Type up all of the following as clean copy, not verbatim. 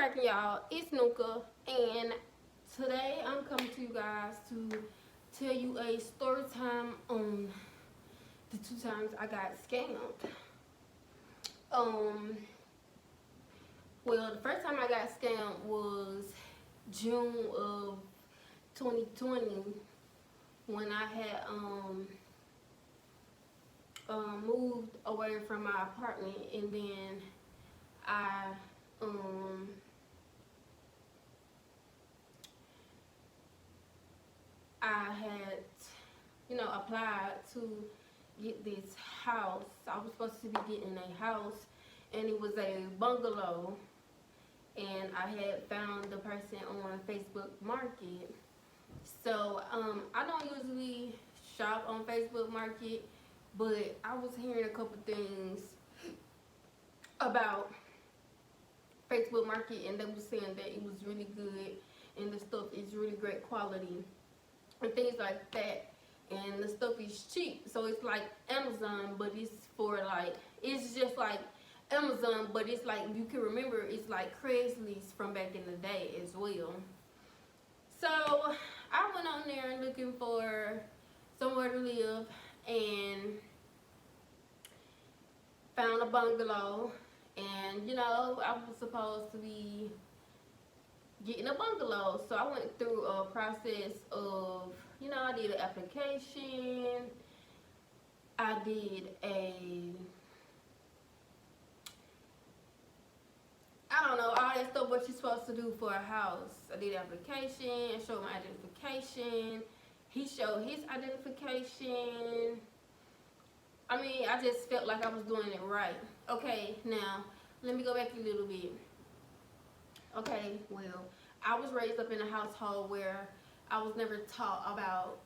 cracking, y'all? It's Nuka, and today I'm coming to you guys to tell you a story time on the 2 times I got scammed. Um, well, the first time I got scammed was June of 2020 when I had moved away from my apartment, and then I um I had, applied to get this house. I was supposed to be getting a house, and it was a bungalow. And I had found the person on Facebook Market. So I don't usually shop on Facebook Market, but I was hearing a couple things about Facebook Market, and they were saying that it was really good, and the stuff is really great quality and things like that, and the stuff is cheap. So it's like Amazon, but it's just like Amazon, but it's like, you can remember, it's like Craigslist from back in the day as well. So I went on there looking for somewhere to live and found a bungalow. And I was supposed to be getting a bungalow. So I went through a process of, I did an application. I did I don't know, all that stuff what you're supposed to do for a house. I did application, showed my identification. He showed his identification. I mean, I just felt like I was doing it right. Okay, now, let me go back a little bit. Okay, well, I was raised up in a household where I was never taught about,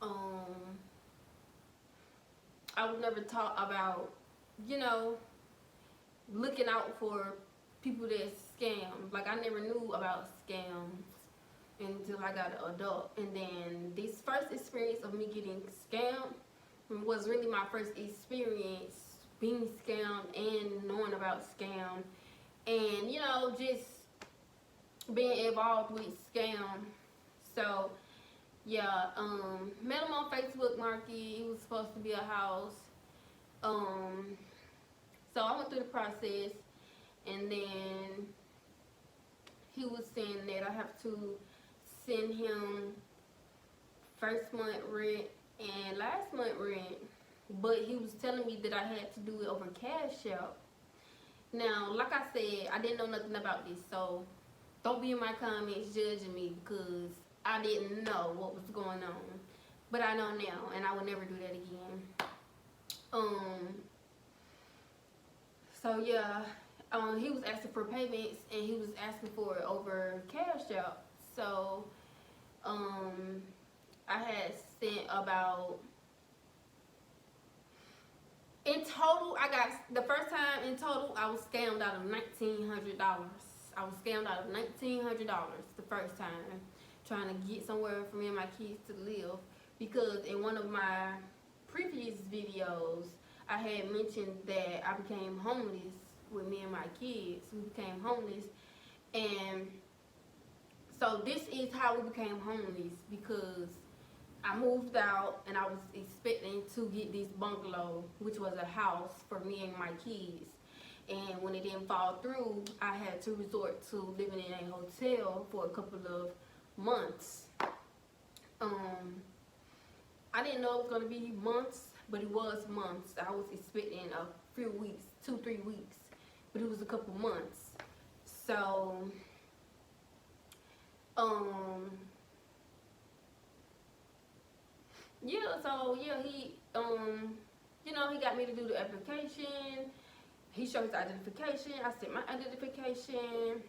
you know, looking out for people that scam. Like, I never knew about scams until I got an adult. And then this first experience of me getting scammed was really my first experience being scammed and knowing about scam, and just being involved with scam. So yeah, met him on Facebook Market. It was supposed to be a house. So I went through the process, and then he was saying that I have to send him first month rent and last month rent, but he was telling me that I had to do it over Cash App. Now, like I said, I didn't know nothing about this, so don't be in my comments judging me because I didn't know what was going on. But I know now, and I will never do that again. So yeah, he was asking for payments, and he was asking for it over Cash App. So I had sent about, in total, the first time in total, I was scammed out of $1,900. I was scammed out of $1,900 the first time, trying to get somewhere for me and my kids to live. Because in one of my previous videos, I had mentioned that I became homeless with me and my kids. We became homeless, and so this is how we became homeless, because I moved out and I was expecting to get this bungalow, which was a house for me and my kids. And when it didn't fall through, I had to resort to living in a hotel for a couple of months. I didn't know it was going to be months, but it was months. I was expecting a few weeks, 2-3 weeks, but it was a couple months. So, he got me to do the application. He showed his identification. I sent my identification.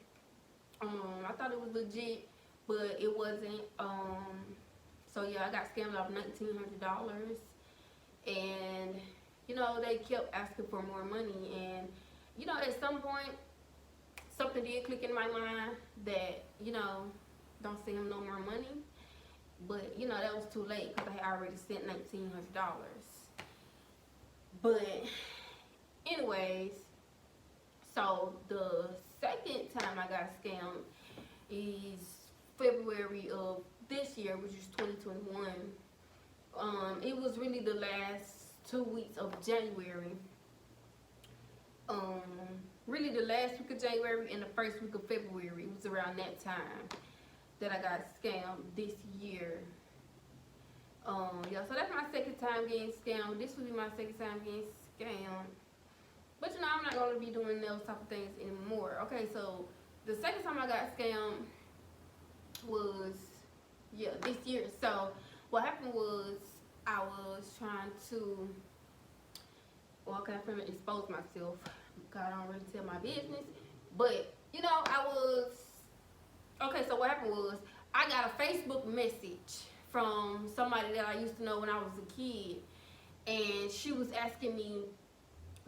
I thought it was legit, but it wasn't. So yeah, I got scammed out of $1,900, and they kept asking for more money. And at some point, something did click in my mind that don't send him no more money. But that was too late because I had already sent $1,900. But anyways, so the second time I got scammed, is February of this year, which is 2021. It was really the last 2 weeks of January. Really the last week of January and the first week of February. It was around that time that I got scammed this year. Yeah, so that's my second time getting scammed. This will be my second time getting scammed. But you know, I'm not gonna be doing those type of things anymore. Okay, so the second time I got scammed was, yeah, this year. So what happened was I was trying to, well, okay, I'm gonna expose myself because I don't really tell my business. But you know, okay, so what happened was I got a Facebook message from somebody that I used to know when I was a kid, and she was asking me,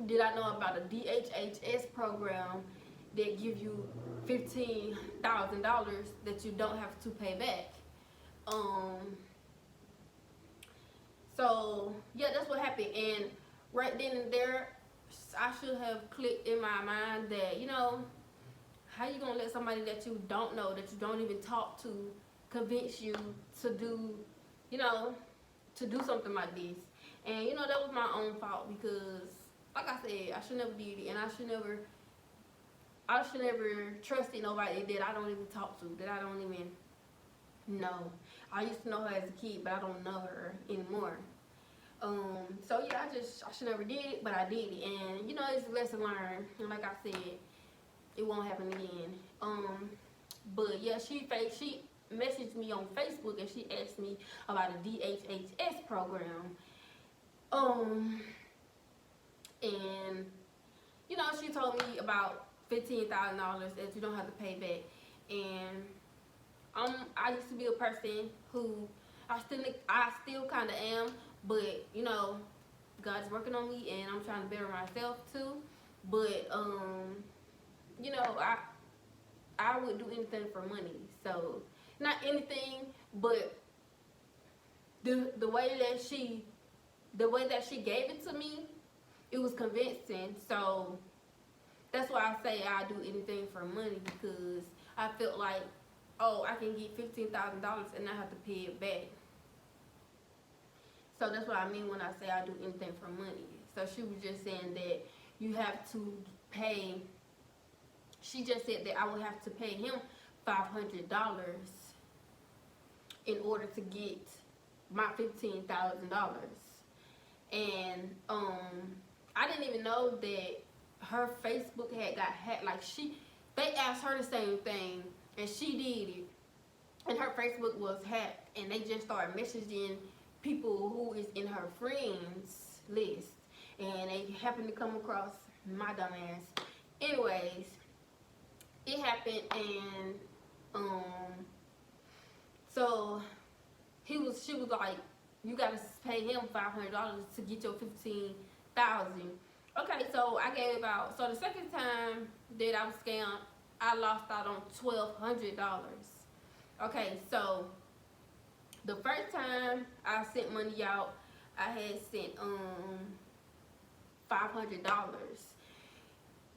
did I know about a DHHS program that give you $15,000 that you don't have to pay back. So yeah, that's what happened. And right then and there, I should have clicked in my mind that, you know, how you gonna let somebody that you don't know, that you don't even talk to, convince you to do, you know, to do something like this? And you know, that was my own fault, because like I said, I should never did it, and I should never trust nobody that I don't even talk to, that I don't even know. I used to know her as a kid, but I don't know her anymore. So yeah, I should never did it, but I did it, and you know, it's a lesson learned. And like I said, it won't happen again. But yeah, she messaged me on Facebook and she asked me about a DHHS program. And you know, she told me about $15,000 that you don't have to pay back. And I used to be a person who I still kind of am, but you know, God's working on me and I'm trying to better myself too. But you know, I would do anything for money. So not anything, but the way that she gave it to me, it was convincing. So that's why I say I do anything for money, because I felt like, oh, I can get $15,000 and not have to pay it back. So that's what I mean when I say I do anything for money. So she was just saying that you have to pay. She just said that I would have to pay him $500 in order to get my $15,000. And I didn't even know that her Facebook had got hacked. Like they asked her the same thing and she did it, and her Facebook was hacked, and they just started messaging people who is in her friends list, and they happened to come across my dumb ass. Anyways, it happened, and so she was like, you gotta pay him $500 to get your $15,000. Okay, so I gave out. So the second time that I was scammed, I lost out on $1,200. Okay, so the first time I sent money out, I had sent $500,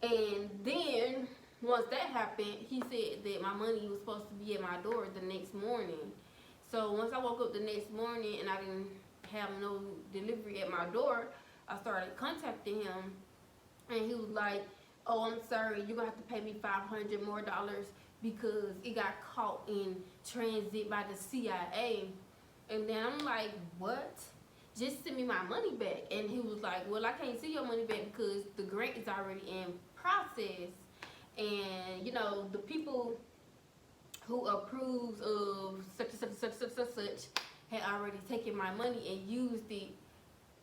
and then once that happened, he said that my money was supposed to be at my door the next morning. So once I woke up the next morning and I didn't have no delivery at my door, I started contacting him, and he was like, oh, I'm sorry, you're gonna have to pay me $500 more because it got caught in transit by the CIA. And then I'm like, what? Just send me my money back. And he was like, well, I can't see your money back because the grant is already in process. And you know, the people who approves of such had already taken my money and used it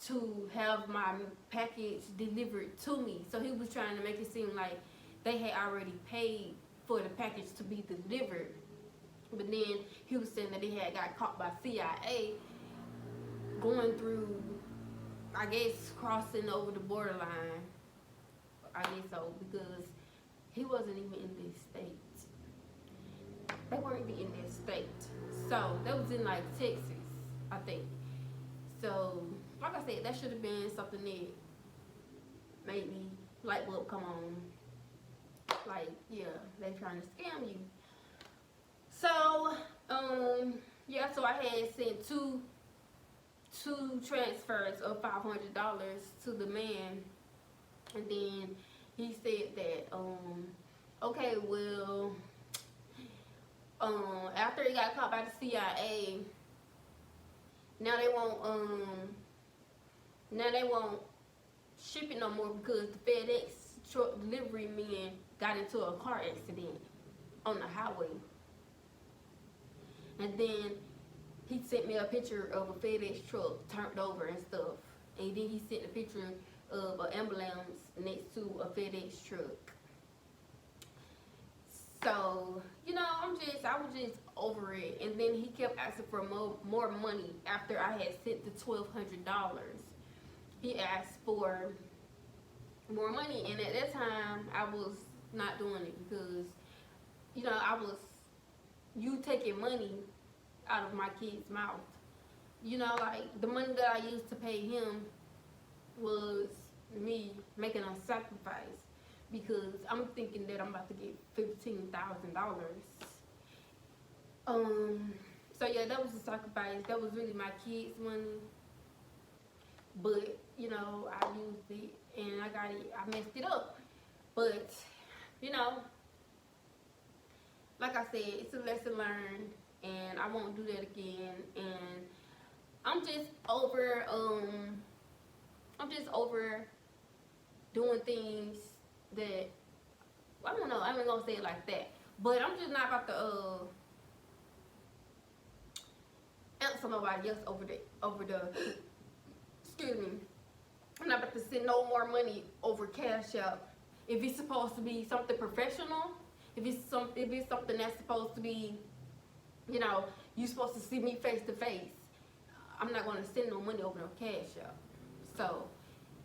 to have my package delivered to me. So he was trying to make it seem like they had already paid for the package to be delivered. But then he was saying that he had got caught by CIA going through, I guess, crossing over the borderline. I guess so, because he wasn't even in this state. They weren't even in this state. So that was in like Texas, I think. So like I said, that should have been something that made me light bulb come on. Like, yeah, they trying to scam you. So, yeah, so I had sent two transfers of $500 to the man, and then he said that, okay, well, after he got caught by the CIA, now they won't ship it no more because the FedEx truck delivery men got into a car accident on the highway. And then he sent me a picture of a FedEx truck turned over and stuff. And then he sent a picture of an ambulance next to a FedEx truck. So, you know, I was just over it. And then he kept asking for more money after I had sent the $1,200. He asked for more money, and at that time I was not doing it because, you know, you taking money out of my kid's mouth. You know, like the money that I used to pay him was me making a sacrifice because I'm thinking that I'm about to get $15,000. So yeah, that was a sacrifice. That was really my kids' money, but you know, I used it and I messed it up. But you know, like I said, it's a lesson learned, and I won't do that again. And I'm just over doing things that, I don't know, I ain't gonna say it like that, but I'm just not about to answer nobody else over the excuse me. I'm not about to send no more money over Cash App. If it's supposed to be something professional, if it's something that's supposed to be, you know, you're supposed to see me face to face, I'm not gonna send no money over no Cash App. So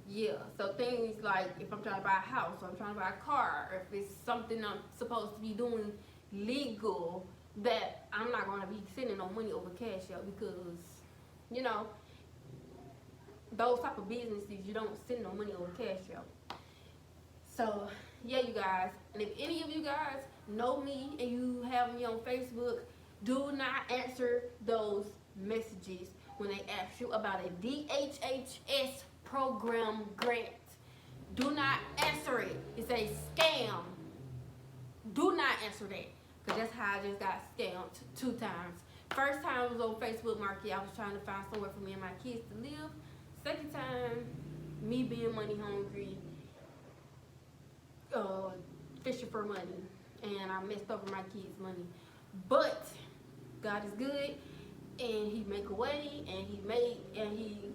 yeah, so things like if I'm trying to buy a house or I'm trying to buy a car, or if it's something I'm supposed to be doing legal, that I'm not gonna be sending no money over Cash App because, you know, those type of businesses, you don't send no money over Cash App. So yeah, you guys, and if any of you guys know me and you have me on Facebook, do not answer those messages when they ask you about a DHHS program grant. Do not answer it. It's a scam. Do not answer that, because that's how I just got scammed 2 times. First time was on Facebook Market. I was trying to find somewhere for me and my kids to live. Second time, me being money hungry, fishing for money, and I messed over my kids' money. But God is good, and He make a way, and He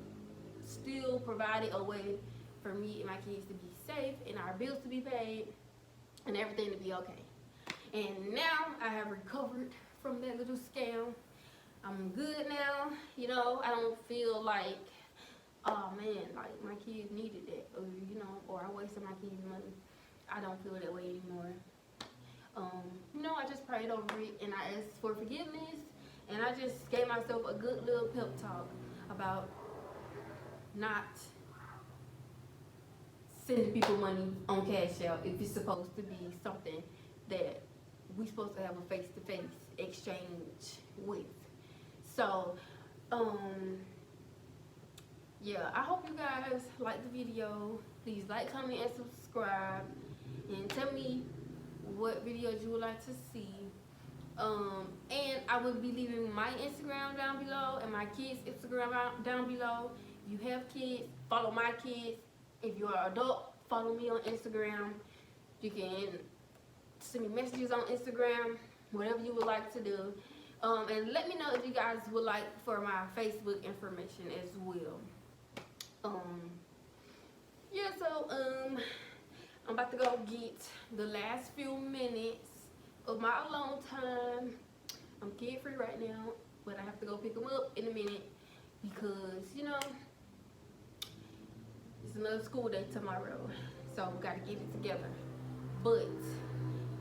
still provided a way for me and my kids to be safe, and our bills to be paid, and everything to be okay. And now I have recovered from that little scam. I'm good now. You know, I don't feel like, oh man, like my kids needed that, or you know, or I wasted my kids' money. I don't feel that way anymore. You know, I just prayed over it and I asked for forgiveness, and I just gave myself a good little pep talk about not sending people money on Cash App if it's supposed to be something that we supposed to have a face-to-face exchange with. So, yeah, I hope you guys like the video. Please like, comment, and subscribe, and tell me what videos you would like to see. And I will be leaving my Instagram down below and my kids' Instagram down below. If you have kids, follow my kids. If you're an adult, follow me on Instagram. You can send me messages on Instagram, whatever you would like to do. And let me know if you guys would like for my Facebook information as well. Yeah, so I'm about to go get the last few minutes of my alone time. I'm kid free right now, but I have to go pick them up in a minute because, you know, it's another school day tomorrow, so we gotta get it together. But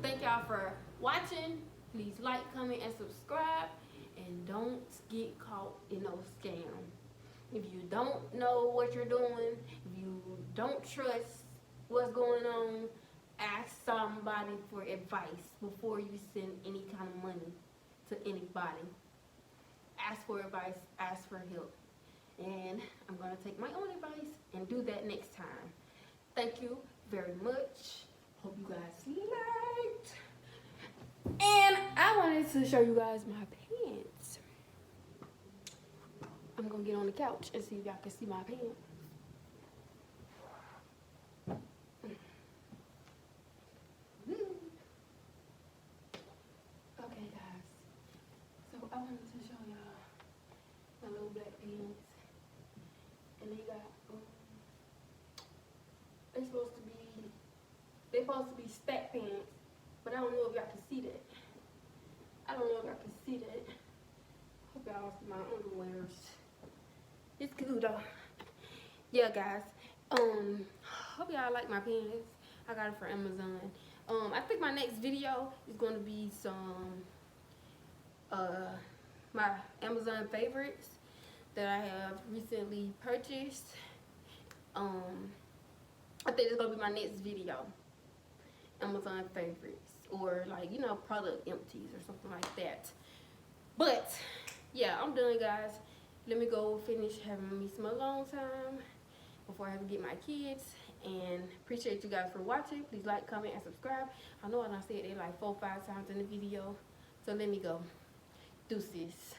thank y'all for watching. Please like, comment, and subscribe, and don't get caught in no scam. If you don't know what you're doing, if you don't trust what's going on, ask somebody for advice before you send any kind of money. to anybody. Ask for advice, ask for help. And I'm going to take my own advice and do that next time. Thank you very much. Hope you guys liked. And I wanted to show you guys my pants. I'm going to get on the couch and see if y'all can see my pants. Okay, guys. So I wanted to show y'all my little black pants. And they got, they're supposed to be stack pants. But I don't know if y'all can see that. Hope y'all see my underwears. It's cool though. Yeah, guys. Hope y'all like my pants. I got it from Amazon. I think my next video is going to be some my Amazon favorites that I have recently purchased. I think it's gonna be my next video. Amazon favorites, or like, you know, product empties or something like that. But yeah, I'm done, guys. Let me go finish having me some alone time before I have to get my kids. And appreciate you guys for watching. Please like, comment, and subscribe. I know I done said it like 4 or 5 times in the video, so let me go. Deuces.